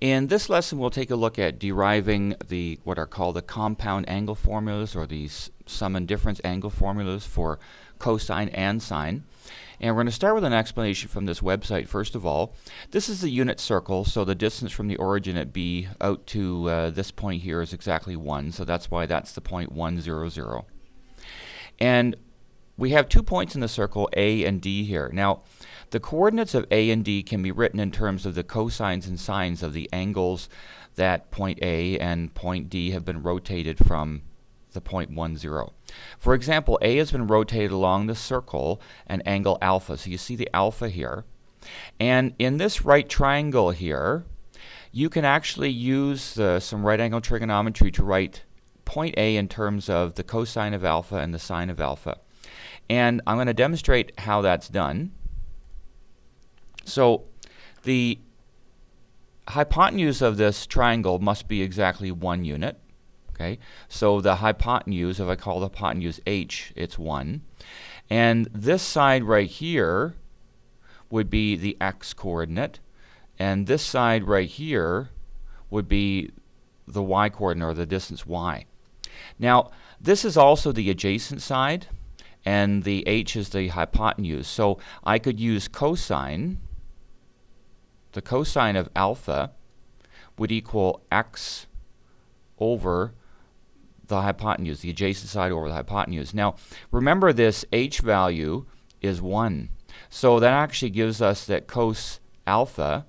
In this lesson, we'll take a look at deriving the what are called the compound angle formulas, or the sum and difference angle formulas for cosine and sine. And we're going to start with an explanation from this website first of all. This is the unit circle, so the distance from the origin at B out to this point here is exactly 1, so that's why that's the point 1, 0, 0. And we have 2 points in the circle, A and D here. Now, the coordinates of A and D can be written in terms of the cosines and sines of the angles that point A and point D have been rotated from the point 1, 0. For example, A has been rotated along the circle an angle alpha. So you see the alpha here. And in this right triangle here, you can actually use some right angle trigonometry to write point A in terms of the cosine of alpha and the sine of alpha. And I'm going to demonstrate how that's done. So the hypotenuse of this triangle must be exactly 1 unit. Okay, so the hypotenuse, if I call the hypotenuse h, it's 1. And this side right here would be the x coordinate, and this side right here would be the y coordinate, or the distance y. Now, this is also the adjacent side, and the h is the hypotenuse. So I could use cosine. The cosine of alpha would equal x over the hypotenuse, the adjacent side over the hypotenuse. Now, remember this h value is 1. So that actually gives us that cos alpha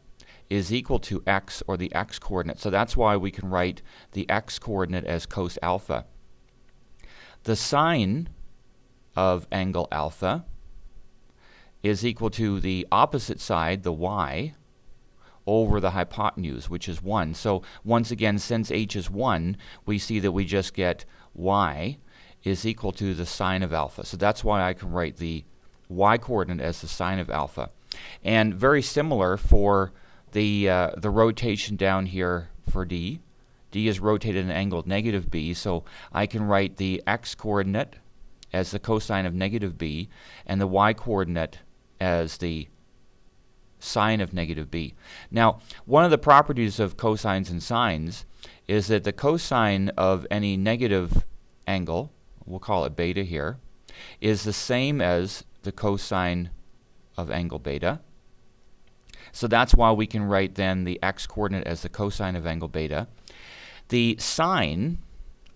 is equal to x, or the x coordinate. So that's why we can write the x coordinate as cos alpha. The sine of angle alpha is equal to the opposite side, the y, over the hypotenuse, which is 1. So once again, since h is 1, we see that we just get y is equal to the sine of alpha. So that's why I can write the y coordinate as the sine of alpha. And very similar for the rotation down here for D. D is rotated at an angle negative b, so I can write the x coordinate as the cosine of negative b, and the y coordinate as the sine of negative b. Now, one of the properties of cosines and sines is that the cosine of any negative angle, we'll call it beta here, is the same as the cosine of angle beta. So that's why we can write then the x coordinate as the cosine of angle beta. The sine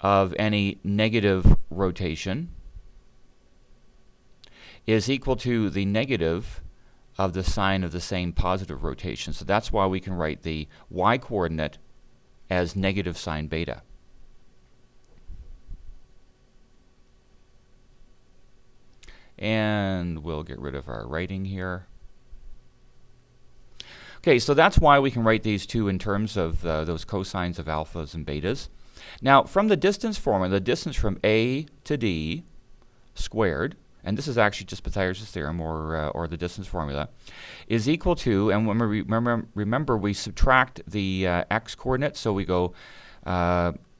of any negative rotation is equal to the negative of the sine of the same positive rotation. So that's why we can write the y coordinate as negative sine beta. And we'll get rid of our writing here. Okay, so that's why we can write these two in terms of those cosines of alphas and betas. Now, from the distance formula, the distance from A to D squared, and this is actually just Pythagoras' theorem, or the distance formula, is equal to, and remember we subtract the x coordinate, so we go,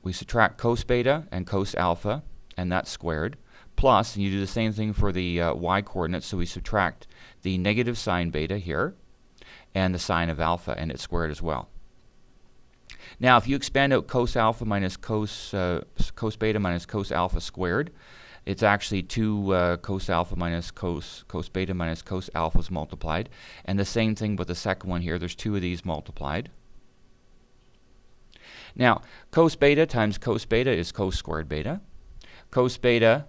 we subtract cos beta and cos alpha, and that's squared, plus, and you do the same thing for the y coordinate, so we subtract the negative sine beta here, and the sine of alpha, and it's squared as well. Now, if you expand out cos alpha minus cos beta minus cos alpha squared, it's actually 2 cos alpha minus cos beta minus cos alphas multiplied. And the same thing with the second one here. There's 2 of these multiplied. Now, cos beta times cos beta is cos squared beta. Cos beta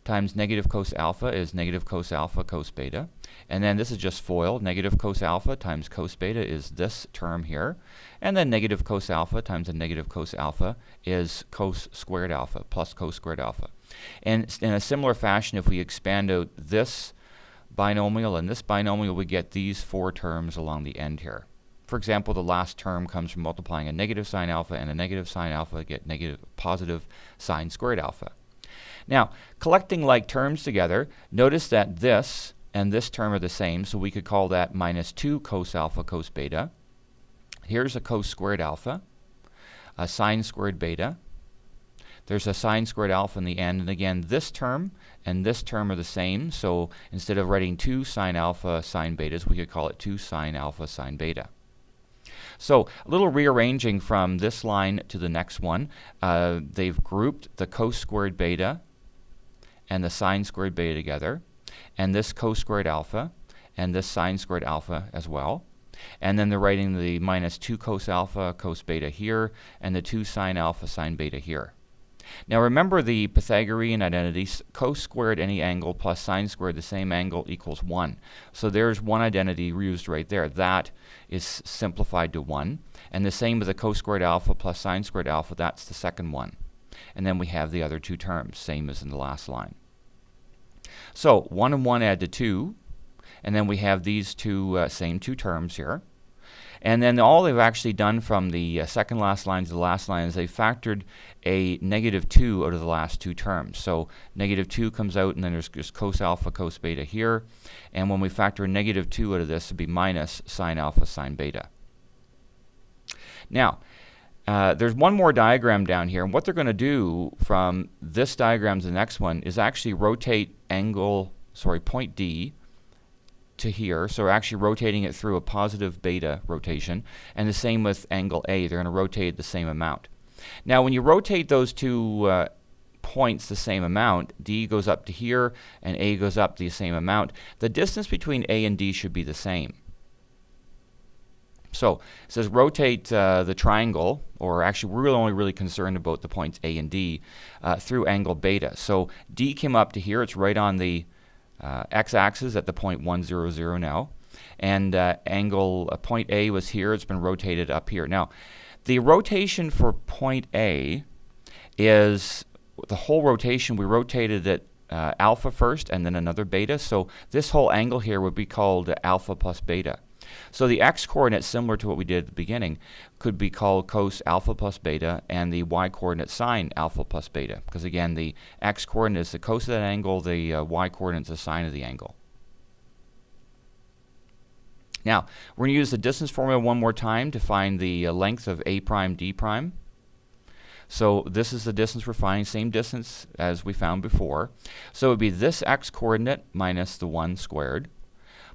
times negative cos alpha is negative cos alpha cos beta. And then this is just FOIL. Negative cos alpha times cos beta is this term here. And then negative cos alpha times a negative cos alpha is cos squared alpha plus cos squared alpha. And in a similar fashion, if we expand out this binomial and this binomial, we get these 4 terms along the end here. For example, the last term comes from multiplying a negative sine alpha and a negative sine alpha to get positive sine squared alpha. Now, collecting like terms together, notice that this and this term are the same, so we could call that minus 2 cos alpha cos beta. Here's a cos squared alpha, a sine squared beta. There's a sine squared alpha in the end, and again, this term and this term are the same, so instead of writing 2 sine alpha sine betas, we could call it 2 sine alpha sine beta. So a little rearranging from this line to the next one. They've grouped the cos squared beta and the sine squared beta together, and this cos squared alpha and this sine squared alpha as well. And then they're writing the minus 2 cos alpha cos beta here and the 2 sine alpha sine beta here. Now remember the Pythagorean identity, cos squared any angle plus sine squared the same angle equals 1. So there's one identity used right there. That is simplified to 1. And the same with the cos squared alpha plus sine squared alpha, that's the second one. And then we have the other two terms, same as in the last line. So 1 and 1 add to 2, and then we have these two same two terms here. And then all they've actually done from the second last line to the last line is they factored a negative 2 out of the last two terms. So negative 2 comes out, and then there's just cos alpha cos beta here. And when we factor a negative 2 out of this, it would be minus sine alpha sine beta. Now, there's one more diagram down here, and what they're going to do from this diagram to the next one is actually rotate point D to here. So we're actually rotating it through a positive beta rotation, and the same with angle A. They're going to rotate the same amount. Now when you rotate those two points the same amount, D goes up to here and A goes up the same amount, the distance between A and D should be the same. So it says rotate the triangle, or actually we're only really concerned about the points A and D, through angle beta. So D came up to here, it's right on the x-axis at the point 1, 0, 0 now, and angle point A was here, it's been rotated up here. Now the rotation for point A is the whole rotation. We rotated it alpha first and then another beta, so this whole angle here would be called alpha plus beta. So the x-coordinate, similar to what we did at the beginning, could be called cos alpha plus beta, and the y-coordinate sine alpha plus beta, because again the x-coordinate is the cos of that angle, the y-coordinate is the sine of the angle. Now we're going to use the distance formula one more time to find the length of A prime D prime. So this is the distance we're finding, same distance as we found before. So it would be this x-coordinate minus the 1 squared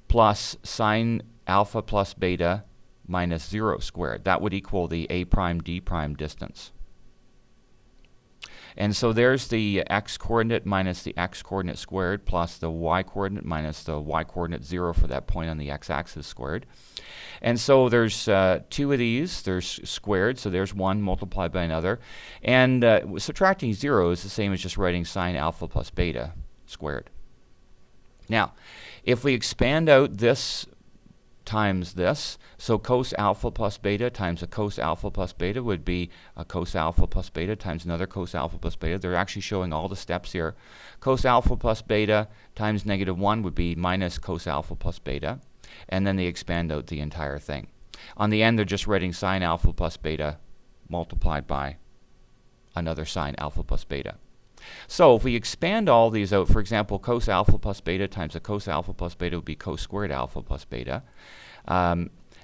plus sine alpha plus beta minus 0 squared. That would equal the A prime D prime distance. And so there's the x-coordinate minus the x-coordinate squared plus the y-coordinate minus the y-coordinate 0 for that point on the x-axis squared. And so there's two of these. There's squared, so there's one multiplied by another. And subtracting 0 is the same as just writing sine alpha plus beta squared. Now, if we expand out this times this, so cos alpha plus beta times a cos alpha plus beta would be a cos alpha plus beta times another cos alpha plus beta. They're actually showing all the steps here. Cos alpha plus beta times negative 1 would be minus cos alpha plus beta, and then they expand out the entire thing. On the end, they're just writing sine alpha plus beta multiplied by another sine alpha plus beta. So if we expand all these out, for example, cos alpha plus beta times a cos alpha plus beta would be cos squared alpha plus beta.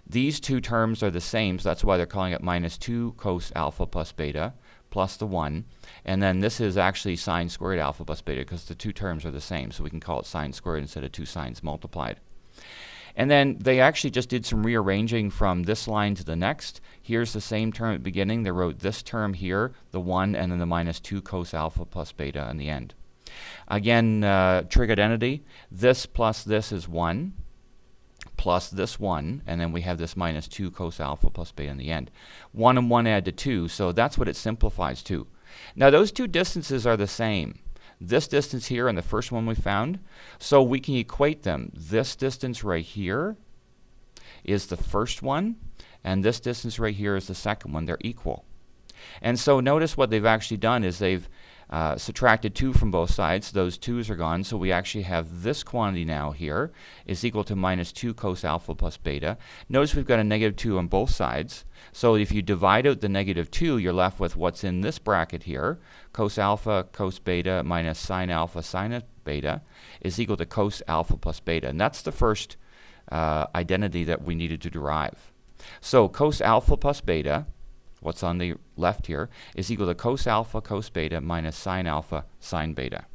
These two terms are the same, so that's why they're calling it minus 2 cos alpha plus beta plus the 1. And then this is actually sine squared alpha plus beta because the two terms are the same, so we can call it sine squared instead of two sines multiplied. And then they actually just did some rearranging from this line to the next. Here's the same term at the beginning. They wrote this term here, the 1, and then the minus 2 cos alpha plus beta in the end. Again, trig identity. This plus this is 1, plus this 1, and then we have this minus 2 cos alpha plus beta in the end. 1 and 1 add to 2, so that's what it simplifies to. Now those two distances are the same. This distance here and the first one we found, so we can equate them. This distance right here is the first one, and this distance right here is the second one. They're equal. And so notice what they've actually done is they've subtracted 2 from both sides. Those 2's are gone, so we actually have this quantity now here is equal to minus 2 cos alpha plus beta. Notice we've got a negative 2 on both sides, so if you divide out the negative 2, you're left with what's in this bracket here. Cos alpha cos beta minus sine alpha sine beta is equal to cos alpha plus beta, and that's the first identity that we needed to derive. So cos alpha plus beta, what's on the left here, is equal to cos alpha cos beta minus sine alpha sine beta.